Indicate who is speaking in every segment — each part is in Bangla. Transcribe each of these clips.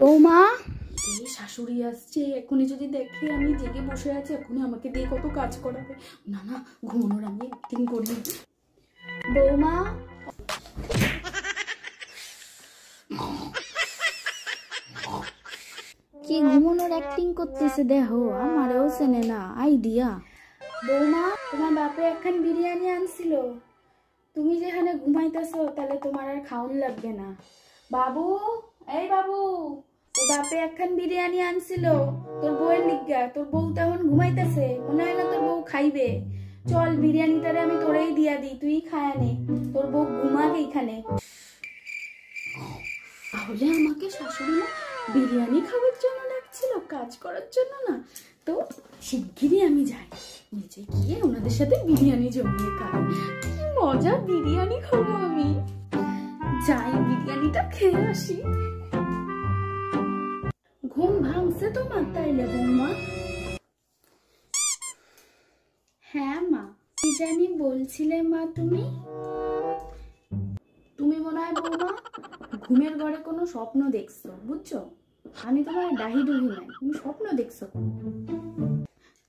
Speaker 1: বৌমা, এই শাশুড়ি আসছে, এখনই যদি দেখে আমি জেগে বসে আছি এখনই আমাকে দিয়ে কত কাজ করাবে। না না, ঘুমানোর আমি অ্যাক্টিং করি। বৌমা, কি ঘুমানোর অ্যাক্টিং করতেছে দেখো, আমারও চেনে না আইডিয়া। বৌমা, তোমার বাপে একখান বিরিয়ানি আনছিল, তুমি যেখানে ঘুমাইতেছো তাহলে তোমার আর খাওন লাগবে না। বাবু, এই বাবু, তোর বাপে একখান বিরিয়ানি আনছিল তোর বউয়ের লিগা, তোর বউ তখন ঘুমাইতেছে, মনে হয় না তোর বউ খাইবে। চল বিরিয়ানিটারে আমি তোরেই দিয়া দিই, তুই খায়া নে, তোর বউ ঘুমাক এইখানে। তাহলে আমাকে শাশুড়ি মা বিরিয়ানি খাওয়ার জন্য ডাকছিল, কাজ করার জন্য না। তো শিগগিরই আমি যাই, নিচে গিয়ে ওনাদের সাথে বিরিয়ানি জমিয়ে খাই। কি মজা বিরিয়ানি খাবো আমি, যাই বিরিয়ানিটা খেয়ে আসি। ঘুম ভাঙছে তোমার তাইলে বৌমা? হ্যাঁ মা, কি জানি বলছিলে মা তুমি? তুমি মনে হয় বৌমা ঘুমের ঘরে কোনো স্বপ্ন দেখছো, বুঝছো? আমি তোমার ডাহি ডুহি নাই, তুমি স্বপ্ন দেখছো।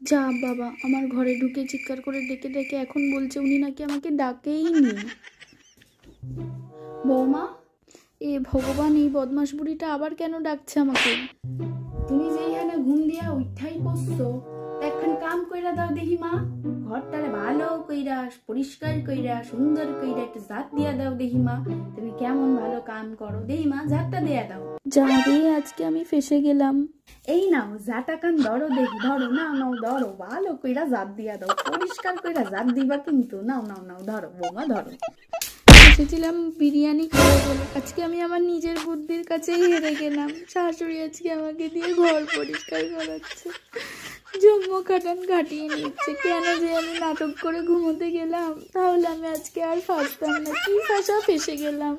Speaker 1: যা বাবা, আমার ঘরে ঢুকে চিৎকার করে ডেকে ডেকে এখন বলছে উনি নাকি আমাকে ডাকেই নি। বৌমা, এ ভগবান, এই বদমাস বুড়িটা আবার কেন ডাকছে আমাকে? তুমি যেইখানে ঘুম দিয়া উঠাই পড়ছো, এখন কাম কইরা দাও দেখি মা, ঘরটারে ভালো কইরা পরিষ্কার কইরা সুন্দর কইরা একটা ঝাঁট দিয়া দাও দেখি মা, তুমি কেমন ভালো কাম করো দেখি মা, ঝাঁটটা দিয়া দাও। যা দিয়ে আজকে আমি ফেসে গেলাম। এই নাও ঝাঁটা কান ধরো দেখি, ধরো, নাও নাও ধরো, ভালো কইরা ঝাঁট দিয়া দাও, পরিষ্কার কইরা ঝাঁট দিবা কিন্তু, নাও নাও নাও ধরো বৌমা ধরো। এসেছিলাম বিরিয়ানি খাওয়া বলে, আজকে আমি আমার নিজের বুদ্ধির কাছেই হেরে গেলাম। শাশুড়ি আজকে আমাকে দিয়ে ঘর পরিষ্কার করাচ্ছে, জম্ম কাটান কাটিয়ে নিচ্ছে। কেন যে আমি নাটক করে ঘুমোতে গেলাম, তাহলে আমি আজকে আর ফাঁসতাম না, কি ফাঁসা ফেসে গেলাম।